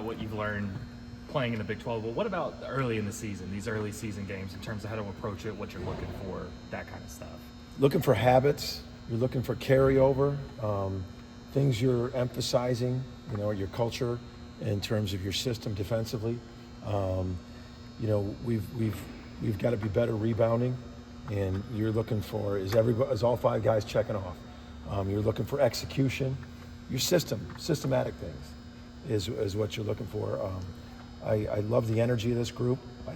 what you've learned playing in the Big 12, but what about early in the season, these early season games, in terms of how to approach it, what you're looking for, that kind of stuff? Looking for habits, you're looking for carryover, things you're emphasizing, your culture in terms of your system defensively. We've got to be better rebounding, and you're looking for is all five guys checking off. You're looking for execution, your systematic things is what you're looking for. I love the energy of this group. I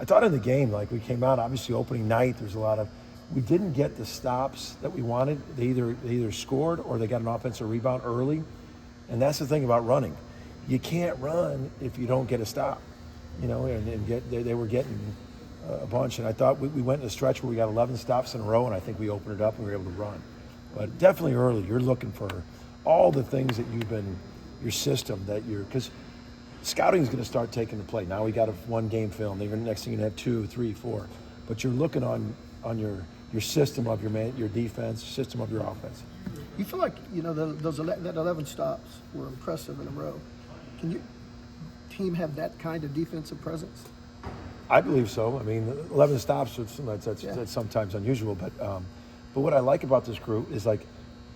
thought in the game, like we came out, obviously opening night, there's we didn't get the stops that we wanted. They either scored or they got an offensive rebound early. And that's the thing about running. You can't run if you don't get a stop, they were getting a bunch. And I thought we went in a stretch where we got 11 stops in a row, and I think we opened it up and we were able to run. But definitely early, you're looking for all the things that your system because scouting is going to start taking the play. Now we got a one game film. The next thing you have 2, 3, 4. But you're looking on your system of your defense, system of your offense. You feel like that 11 stops were impressive in a row. Can your team have that kind of defensive presence? I believe so. I mean, 11 stops, that's sometimes unusual. But what I like about this group is like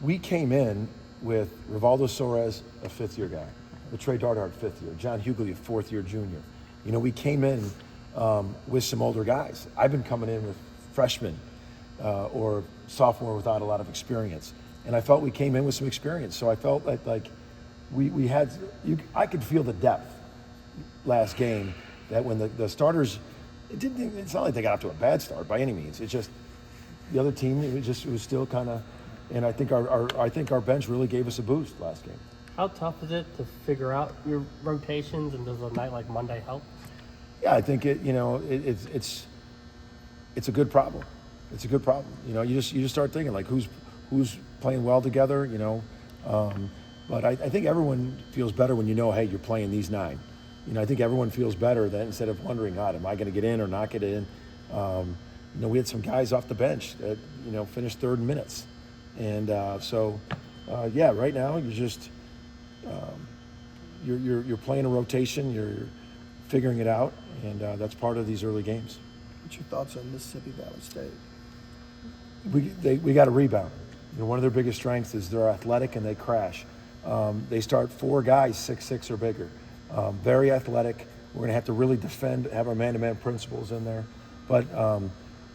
we came in with Rivaldo Soares, a fifth-year guy, the Trey Dardart, fifth year, John Hughley, a fourth-year junior. We came in with some older guys. I've been coming in with freshmen or sophomore without a lot of experience. And I felt we came in with some experience. So I felt like we had I could feel the depth last game that when the starters, it's not like they got off to a bad start by any means. It's just the other team, it was still kind of, and I think our bench really gave us a boost last game. How tough is it to figure out your rotations, and does a night like Monday help? Yeah, I think it's a good problem. It's a good problem. You just start thinking like who's playing well together. But I think everyone feels better when hey, you're playing these 9. I think everyone feels better than instead of wondering, God, am I going to get in or not get in? We had some guys off the bench that finished third in minutes, and right now you're just you're playing a rotation. You're figuring it out, and that's part of these early games. What's your thoughts on Mississippi Valley State? We got to rebound. One of their biggest strengths is they're athletic and they crash. They start 4 guys 6'6" or bigger. Very athletic. We're going to have to really defend, have our man-to-man principles in there. But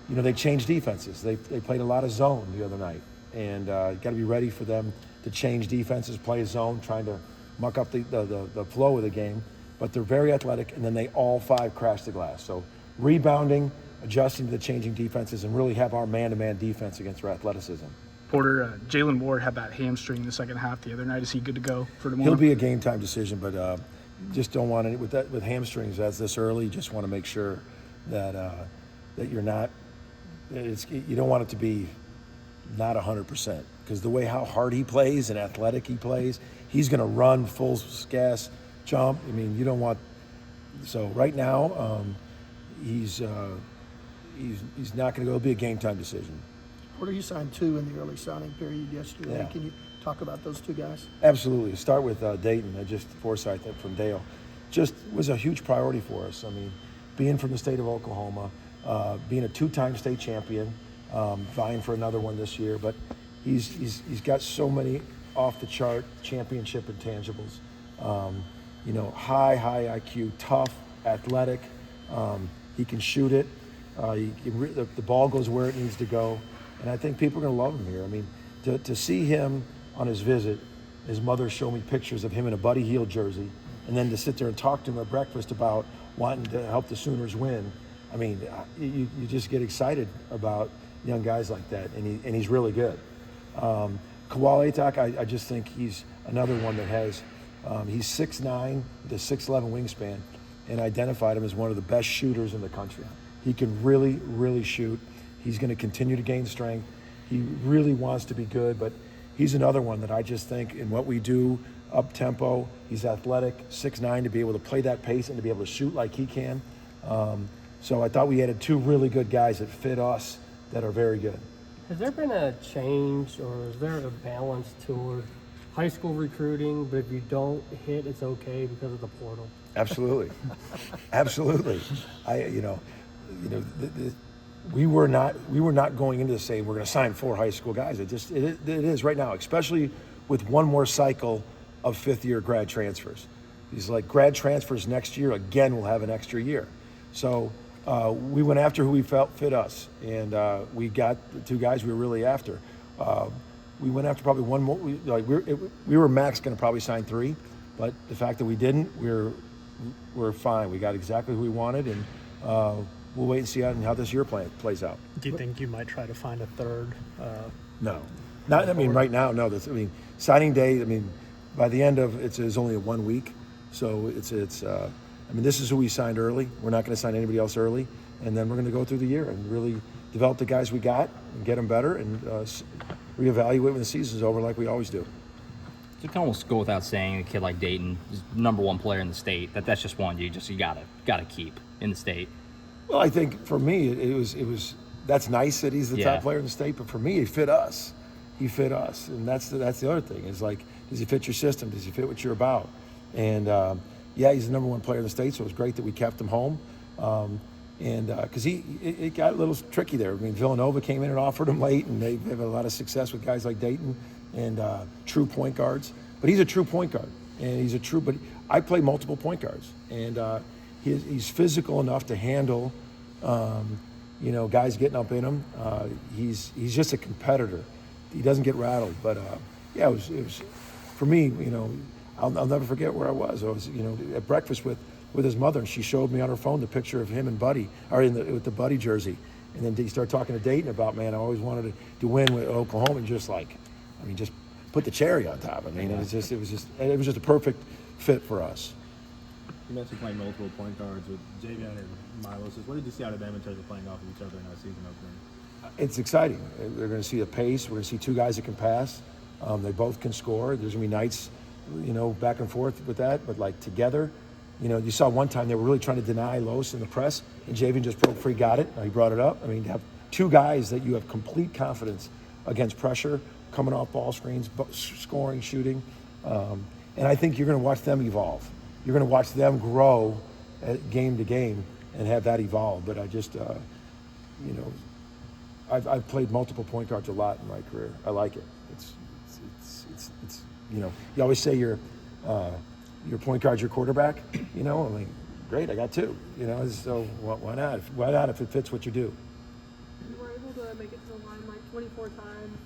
they changed defenses. They played a lot of zone the other night, and you got to be ready for them to change defenses, play a zone, trying to muck up the flow of the game. But they're very athletic, and then they all 5 crash the glass. So rebounding, adjusting to the changing defenses, and really have our man-to-man defense against their athleticism. Porter, Jalon Moore had that hamstring in the second half the other night. Is he good to go for tomorrow? He'll be a game-time decision, but just don't want it with hamstrings as this early. You just want to make sure that you're not. You don't want it to be not 100%, because the way how hard he plays and athletic he plays, he's going to run full gas, jump. I mean, you don't want. So right now, he's not going to go. It'll be a game-time decision. Porter, you signed 2 in the early signing period yesterday. Yeah. Can you talk about those 2 guys? Absolutely. Start with Dayton. Forsyth from Dale. Just was a huge priority for us. I mean, being from the state of Oklahoma, being a 2-time state champion, vying for another one this year. But he's got so many off-the-chart championship intangibles. High IQ, tough, athletic. He can shoot it. The ball goes where it needs to go. And I think people are going to love him here. I mean, to see him on his visit, his mother showed me pictures of him in a Buddy Hield jersey, and then to sit there and talk to him at breakfast about wanting to help the Sooners win. I mean, you just get excited about young guys like that, and he's really good. Kawal Atak, I just think he's another one that has, he's 6'9", with a 6'11" wingspan, and identified him as one of the best shooters in the country. He can really, really shoot. He's going to continue to gain strength. He really wants to be good, but he's another one that I just think in what we do, up-tempo, he's athletic, 6'9", to be able to play that pace and to be able to shoot like he can. So I thought we added 2 really good guys that fit us that are very good. Has there been a change, or is there a balance toward high school recruiting, but if you don't hit, it's okay because of the portal. Absolutely, absolutely. We were not going into this saying we're going to sign 4 high school guys. It is right now, especially with one more cycle of 5th-year grad transfers. These like grad transfers next year again will have an extra year. So we went after who we felt fit us, and we got the 2 guys we were really after. We went after probably one more. We were max going to probably sign 3, but the fact that we didn't, we're fine. We got exactly who we wanted, and we'll wait and see how this year plays out. Do you think you might try to find a third? No, not. I mean, right now, no. Signing day. I mean, by the end of it's only a 1 week, so it's. I mean, this is who we signed early. We're not going to sign anybody else early, and then we're going to go through the year and really develop the guys we got and get them better and reevaluate when the season's over, like we always do. You can almost go without saying a kid like Dayton is #1 player in the state. That's just one you gotta keep in the state. Well, I think for me it was that's nice that he's the top player in the state, but for me he fit us. He fit us, and that's the other thing. Is like, does he fit your system? Does he fit what you're about? And he's the #1 player in the state, so it was great that we kept him home. Because it got a little tricky there. I mean, Villanova came in and offered him late, and they have a lot of success with guys like Dayton and true point guards. But he's a true point guard, and but I play multiple point guards, and he's physical enough to handle, guys getting up in him. He's just a competitor. He doesn't get rattled. But it was for me. I'll never forget where I was. I was at breakfast with his mother, and she showed me on her phone the picture of him and Buddy, with the Buddy jersey. And then he started talking to Dayton about, man, I always wanted to win with Oklahoma, and just put the cherry on top. I mean, it was just a perfect fit for us. You mentioned playing multiple point guards with Javion and Milos. What did you see out of them in terms of playing off of each other in that season opener? It's exciting. They're going to see the pace. We're going to see 2 guys that can pass. They both can score. There's going to be nights, back and forth with that, but like together. You saw one time they were really trying to deny Los in the press, and Javion just broke free, got it. He brought it up. I mean, to have 2 guys that you have complete confidence against pressure, coming off ball screens, scoring, shooting. And I think you're going to watch them evolve. You're going to watch them grow game to game and have that evolve. But I just, I've played multiple point guards a lot in my career. I like it. It's you always say your point guard's your quarterback. I mean, great, I got 2. So why not? Why not if it fits what you do? You were able to make it to the line like 24 times,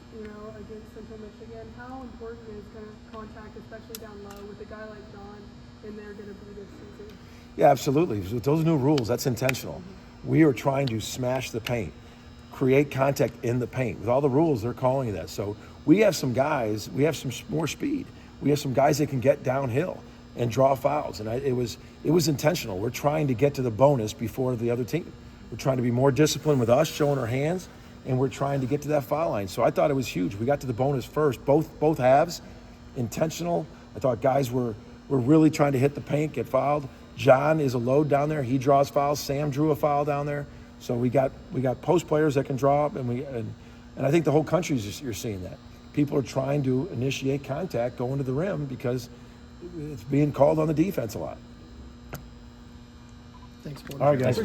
against Central Michigan. How important is kind of contact, especially down low, with a guy like John in there going to be this season? Yeah, absolutely. With those new rules, that's intentional. We are trying to smash the paint, create contact in the paint. With all the rules, they're calling it that. So we have some guys, we have some more speed. We have some guys that can get downhill and draw fouls, and it was intentional. We're trying to get to the bonus before the other team. We're trying to be more disciplined with us, showing our hands, and we're trying to get to that foul line. So I thought it was huge. We got to the bonus first, both halves, intentional. I thought guys were really trying to hit the paint, get fouled. John is a load down there. He draws fouls. Sam drew a foul down there. So we got post players that can draw up, and I think the whole country you're seeing that. People are trying to initiate contact going to the rim because it's being called on the defense a lot. Thanks, Porter. All right, guys.